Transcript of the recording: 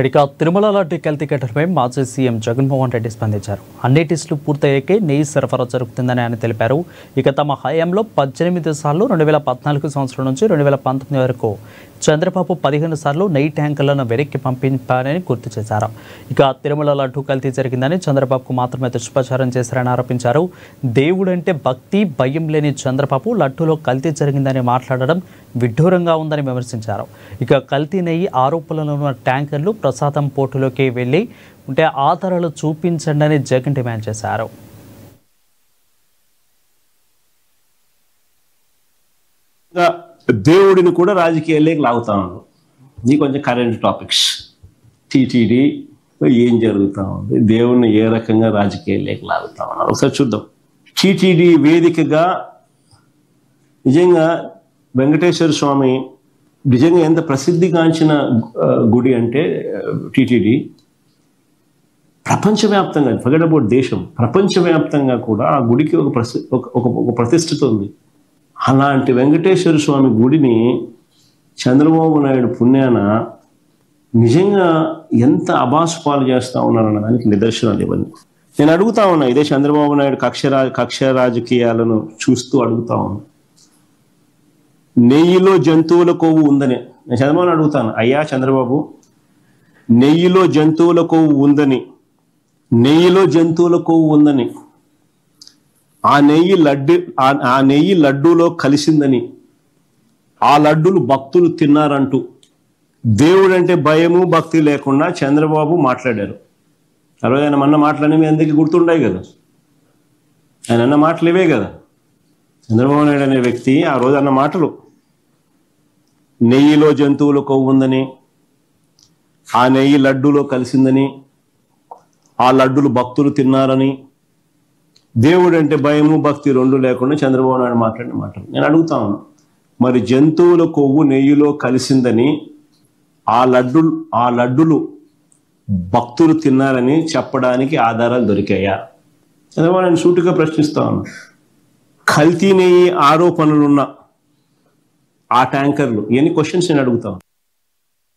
ఇక తిరుమల లాంటి కల్తీ ఘటనపై మాజీ సీఎం జగన్మోహన్ రెడ్డి స్పందించారు. అన్ని టెస్టులు పూర్తయ్యాకే నెయ్యి సరఫరా జరుగుతుందని ఆయన తెలిపారు. ఇక తమ హయాంలో 18 సార్లు 2014 సంవత్సరం నుంచి 2019 వరకు చంద్రబాబు 15 సార్లు నెయ్యి ట్యాంకర్లను వెనక్కి పంపించారని గుర్తు చేశారు. ఇక తిరుమల లడ్డు కల్తీ జరిగిందని చంద్రబాబుకు మాత్రమే దుష్ప్రచారం చేశారని ఆరోపించారు. దేవుడంటే భక్తి భయం లేని చంద్రబాబు లడ్డూలో కల్తీ జరిగిందని మాట్లాడడం విడ్డూరంగా ఉందని విమర్శించారు. ఇక కల్తీ నెయ్యి ఆరోపణలు ఉన్న ట్యాంకర్లు ప్రసాదం పోర్టులోకి వెళ్లి ఉంటే ఆధారాలు చూపించండి అని జగన్ డిమాండ్ చేశారు. దేవుడిని కూడా రాజకీయాల్లోకి లాగుతా ఉన్నారు. ఇది కొంచెం కరెంట్ టాపిక్స్. టీటీడీ ఏం జరుగుతూ ఉంది, దేవుడిని ఏ రకంగా రాజకీయాల్లోకి లాగుతా ఉన్నారు ఒకసారి చూద్దాం. టీటీడీ వేదికగా నిజంగా వెంకటేశ్వర స్వామి నిజంగా ఎంత ప్రసిద్ధిగాంచిన గుడి అంటే టీటీడీ ప్రపంచవ్యాప్తంగా, ఫర్గెట్ అబౌట్ దేశం, ప్రపంచవ్యాప్తంగా కూడా ఆ గుడికి ఒక ప్రతిష్ఠిత ఉంది. అలాంటి వెంకటేశ్వర స్వామి గుడిని చంద్రబాబు నాయుడు పుణ్యాన నిజంగా ఎంత అబాసుపాలు చేస్తూ ఉన్నారన్న దానికి నిదర్శనాలు ఇవన్నీ. నేను అడుగుతా ఉన్నా, ఇదే చంద్రబాబు నాయుడు కక్ష రాజకీయాలను చూస్తూ అడుగుతా ఉన్నా, నెయ్యిలో జంతువుల కొవ్వు ఉందని నేను చంద్రబాబు అడుగుతాను. అయ్యా చంద్రబాబు, నెయ్యిలో జంతువుల కొవ్వు ఉందని, ఆ నెయ్యి లడ్డూలో కలిసిందని, ఆ లడ్డూలు భక్తులు తిన్నారంటూ దేవుడంటే భయము భక్తి లేకుండా చంద్రబాబు మాట్లాడారు. ఆ రోజు ఆయన అన్న మాటలన్నీ మీ అందరికీ గుర్తుంటాయి కదా. ఆయన అన్న మాటలు ఇవే కదా. చంద్రబాబు నాయుడు అనే వ్యక్తి ఆ రోజు అన్న మాటలు, నెయ్యిలో జంతువుల కొవ్వు ఉందని, ఆ నెయ్యి లడ్డూలో కలిసిందని, ఆ లడ్డూలు భక్తులు తిన్నారని, దేవుడు అంటే భయము భక్తి రెండు లేకుండా చంద్రబాబు నాయుడు మాట్లాడిన మాటలు. నేను అడుగుతా ఉన్నాను, మరి జంతువుల కొవ్వు నెయ్యిలో కలిసిందని, ఆ లడ్డులు భక్తులు తిన్నారని చెప్పడానికి ఆధారాలు దొరికాయా? చంద్రబాబు నేను సూటిగా ప్రశ్నిస్తా ఉన్నాను. కల్తీ నెయ్యి ఆరోపణలున్న ఆ ట్యాంకర్లు, ఎన్ని క్వశ్చన్స్ నేను అడుగుతాను.